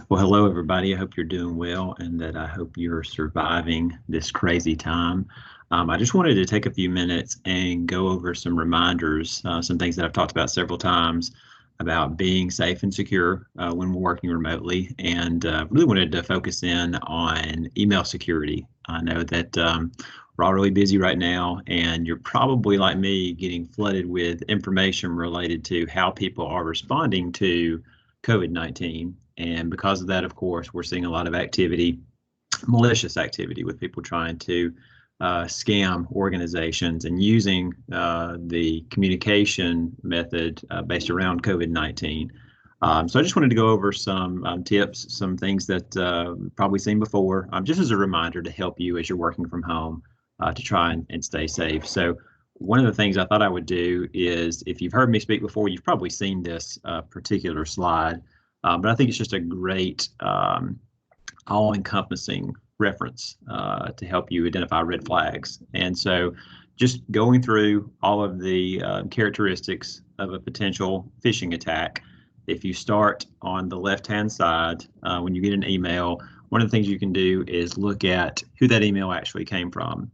Well, hello, everybody. I hope you're doing well and that I hope you're surviving this crazy time. I just wanted to take a few minutes and go over some reminders, some things that I've talked about several times about being safe and secure when we're working remotely, and really wanted to focus in on email security. I know that we're all really busy right now, and you're probably like me getting flooded with information related to how people are responding to COVID-19. And because of that, of course, we're seeing a lot of activity, malicious activity, with people trying to scam organizations and using the communication method based around COVID-19. So I just wanted to go over some tips, some things that probably seen before, just as a reminder to help you as you're working from home to try and stay safe. So one of the things I thought I would do is, if you've heard me speak before, you've probably seen this particular slide. But I think it's just a great all-encompassing reference to help you identify red flags. And so just going through all of the characteristics of a potential phishing attack, if you start on the left-hand side, when you get an email, one of the things you can do is look at who that email actually came from.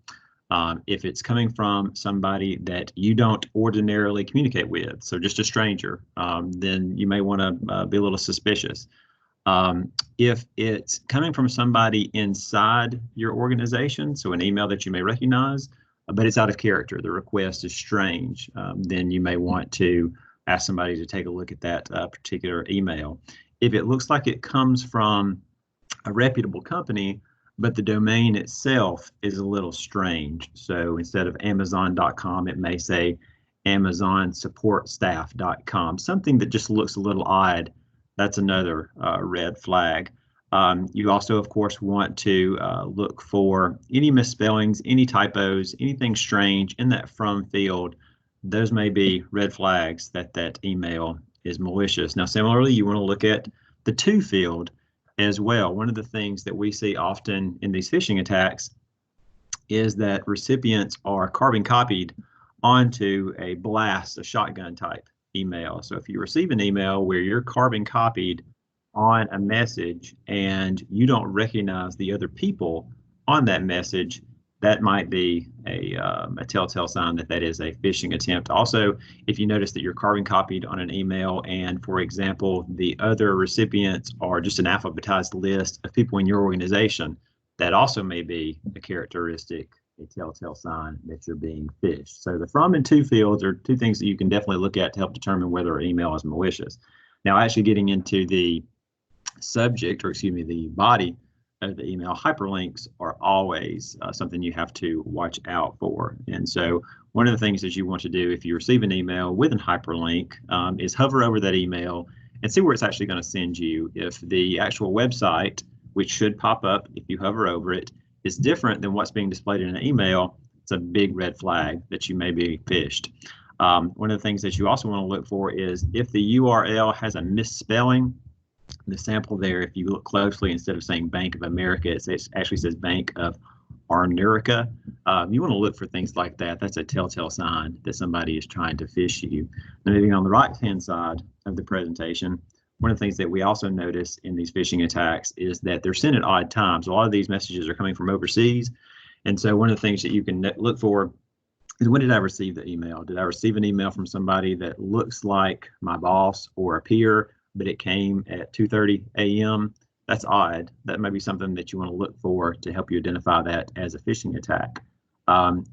If it's coming from somebody that you don't ordinarily communicate with, so just a stranger, then you may want to be a little suspicious. If it's coming from somebody inside your organization, so an email that you may recognize, but it's out of character, the request is strange, then you may want to ask somebody to take a look at that particular email. If it looks like it comes from a reputable company, but the domain itself is a little strange. So instead of Amazon.com, it may say AmazonSupportStaff.com, something that just looks a little odd. That's another red flag. You also, of course, want to look for any misspellings, any typos, anything strange in that from field. Those may be red flags that that email is malicious. Now, similarly, you want to look at the to field as well. One of the things that we see often in these phishing attacks is that recipients are carbon copied onto a blast, a shotgun type email. So if you receive an email where you're carbon copied on a message and you don't recognize the other people on that message, that might be a telltale sign that that is a phishing attempt. Also, if you notice that you're carbon copied on an email and, for example, the other recipients are just an alphabetized list of people in your organization, that also may be a characteristic, a telltale sign that you're being phished. So the from and to fields are two things that you can definitely look at to help determine whether an email is malicious. Now, actually getting into the subject, or excuse me, the body of the email, hyperlinks are always something you have to watch out for. And so one of the things that you want to do if you receive an email with a hyperlink is hover over that email and see where it's actually going to send you. If the actual website, which should pop up if you hover over it, is different than what's being displayed in an email, it's a big red flag that you may be phished. One of the things that you also want to look for is if the URL has a misspelling. The sample there, if you look closely, instead of saying Bank of America, it actually says Bank of Arnerica. You want to look for things like that. That's a telltale sign that somebody is trying to phish you. Now, moving on the right-hand side of the presentation, one of the things that we also notice in these phishing attacks is that they're sent at odd times. A lot of these messages are coming from overseas. And so one of the things that you can look for is, when did I receive the email? Did I receive an email from somebody that looks like my boss or a peer, but it came at 2:30 a.m.? That's odd. That may be something that you want to look for to help you identify that as a phishing attack.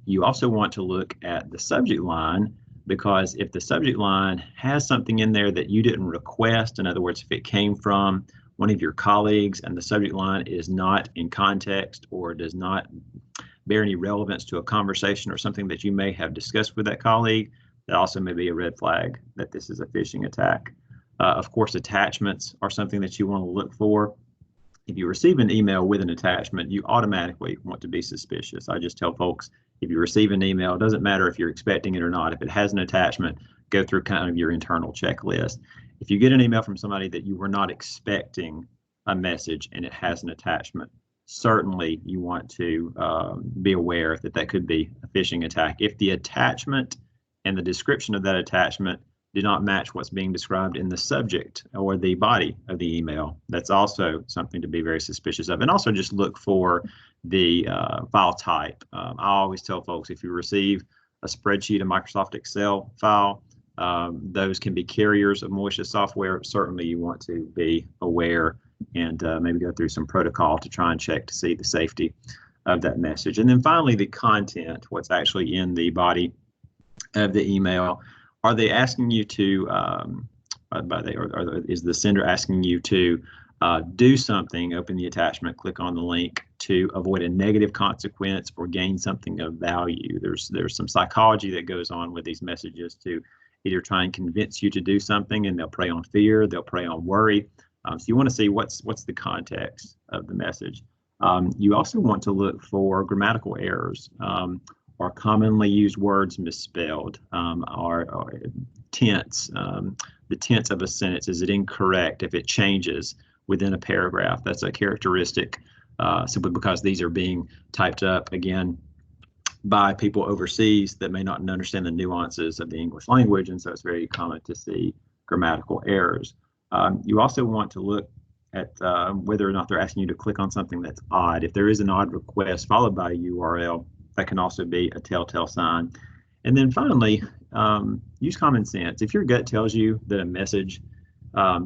You also want to look at the subject line, because if the subject line has something in there that you didn't request, in other words, if it came from one of your colleagues and the subject line is not in context or does not bear any relevance to a conversation or something that you may have discussed with that colleague, that also may be a red flag that this is a phishing attack. Of course, attachments are something that you want to look for. If you receive an email with an attachment, you automatically want to be suspicious. I just tell folks, if you receive an email, it doesn't matter if you're expecting it or not. If it has an attachment, go through kind of your internal checklist. If you get an email from somebody that you were not expecting a message and it has an attachment, certainly you want to be aware that that could be a phishing attack. If the attachment and the description of that attachment do not match what's being described in the subject or the body of the email. That's also something to be very suspicious of. And also just look for the file type. I always tell folks, if you receive a spreadsheet, a Microsoft Excel file, those can be carriers of malicious software. Certainly you want to be aware and maybe go through some protocol to try and check to see the safety of that message. And then finally, the content, what's actually in the body of the email. Are they asking you to, is the sender asking you to do something, open the attachment, click on the link to avoid a negative consequence or gain something of value? There's some psychology that goes on with these messages to either try and convince you to do something, and they'll prey on fear, they'll prey on worry. So you want to see what's the context of the message. You also want to look for grammatical errors, or commonly used words misspelled, or tense. The tense of a sentence, is it incorrect if it changes within a paragraph? That's a characteristic simply because these are being typed up, again, by people overseas that may not understand the nuances of the English language, and so it's very common to see grammatical errors. You also want to look at whether or not they're asking you to click on something that's odd. If there is an odd request followed by a URL, that can also be a telltale sign. And then finally, use common sense. If your gut tells you that a message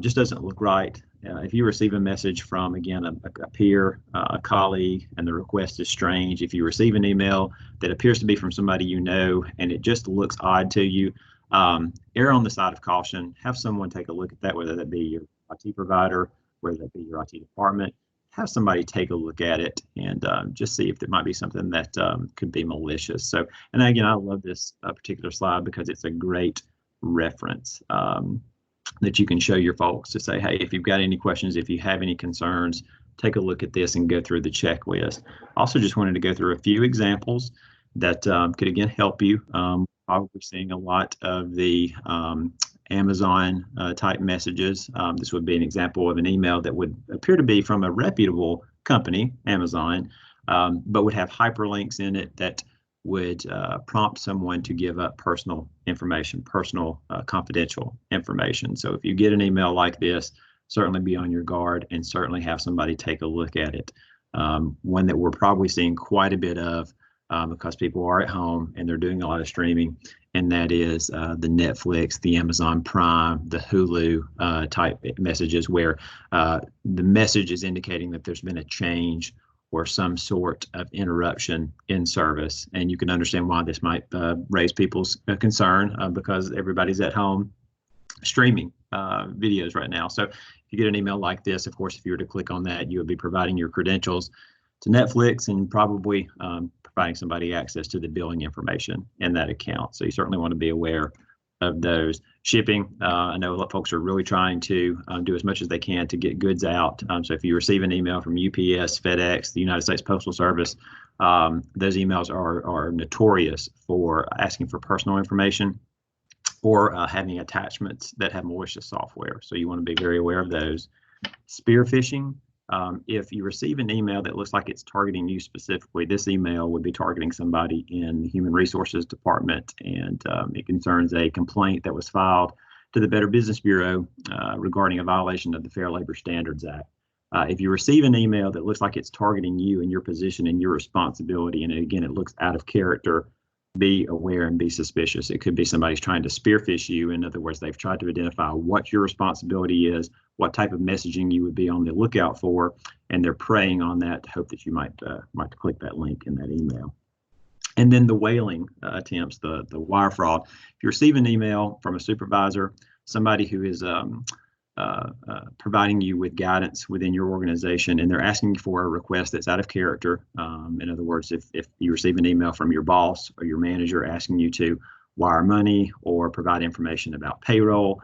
just doesn't look right, if you receive a message from, again, a peer, a colleague, and the request is strange, if you receive an email that appears to be from somebody you know and it just looks odd to you, err on the side of caution. Have someone take a look at that, whether that be your IT provider, whether that be your IT department. Have somebody take a look at it and just see if there might be something that could be malicious. So, and again, I love this particular slide because it's a great reference that you can show your folks to say, hey, if you've got any questions, if you have any concerns, take a look at this and go through the checklist. Also just wanted to go through a few examples that could, again, help you. Probably seeing a lot of the Amazon type messages. This would be an example of an email that would appear to be from a reputable company, Amazon, but would have hyperlinks in it that would prompt someone to give up personal information, personal confidential information. So if you get an email like this, certainly be on your guard and certainly have somebody take a look at it. One that we're probably seeing quite a bit of because people are at home and they're doing a lot of streaming, and that is the Netflix, the Amazon Prime, the Hulu type messages where the message is indicating that there's been a change or some sort of interruption in service. And you can understand why this might raise people's concern because everybody's at home streaming videos right now. So if you get an email like this, of course, if you were to click on that, you would be providing your credentials to Netflix and probably providing somebody access to the billing information in that account. So you certainly want to be aware of those. Shipping, I know a lot of folks are really trying to do as much as they can to get goods out. So if you receive an email from UPS, FedEx, the United States Postal Service, those emails are notorious for asking for personal information or having attachments that have malicious software. So you want to be very aware of those. Spear phishing. If you receive an email that looks like it's targeting you specifically, this email would be targeting somebody in the Human Resources Department, and it concerns a complaint that was filed to the Better Business Bureau regarding a violation of the Fair Labor Standards Act. If you receive an email that looks like it's targeting you and your position and your responsibility, and again, it looks out of character, be aware and be suspicious. It could be somebody's trying to spear phish you. In other words, they've tried to identify what your responsibility is, what type of messaging you would be on the lookout for, and they're preying on that to hope that you might click that link in that email. And then the whaling attempts, the wire fraud. If you receive an email from a supervisor, somebody who is providing you with guidance within your organization, and they're asking you for a request that's out of character. In other words, if you receive an email from your boss or your manager asking you to wire money or provide information about payroll,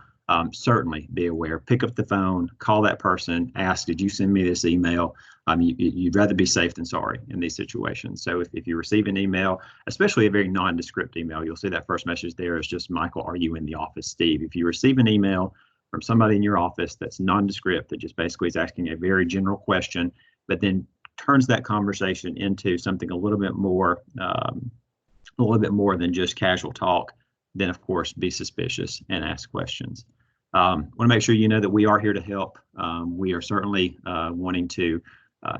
certainly be aware. Pick up the phone, call that person, ask, did you send me this email? You'd rather be safe than sorry in these situations. So if you receive an email, especially a very nondescript email, you'll see that first message there is just, Michael, are you in the office, Steve? If you receive an email from somebody in your office that's nondescript, that just basically is asking a very general question, but then turns that conversation into something a little bit more than just casual talk, then of course be suspicious and ask questions. Want to make sure you know that we are here to help. We are certainly wanting to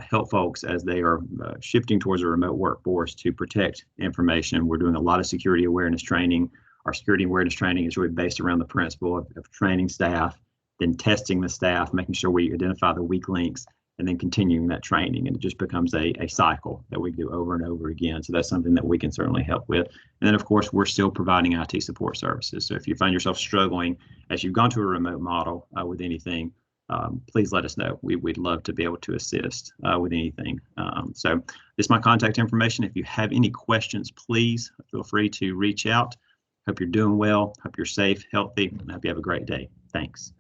help folks as they are shifting towards a remote workforce to protect information. We're doing a lot of security awareness training. Our security awareness training is really based around the principle of training staff, then testing the staff, making sure we identify the weak links, and then continuing that training. And it just becomes a cycle that we do over and over again. So that's something that we can certainly help with. And then, of course, we're still providing IT support services. So if you find yourself struggling as you've gone to a remote model with anything, please let us know. We'd love to be able to assist with anything. So this is my contact information. If you have any questions, please feel free to reach out. Hope you're doing well. Hope you're safe, healthy, and hope you have a great day. Thanks.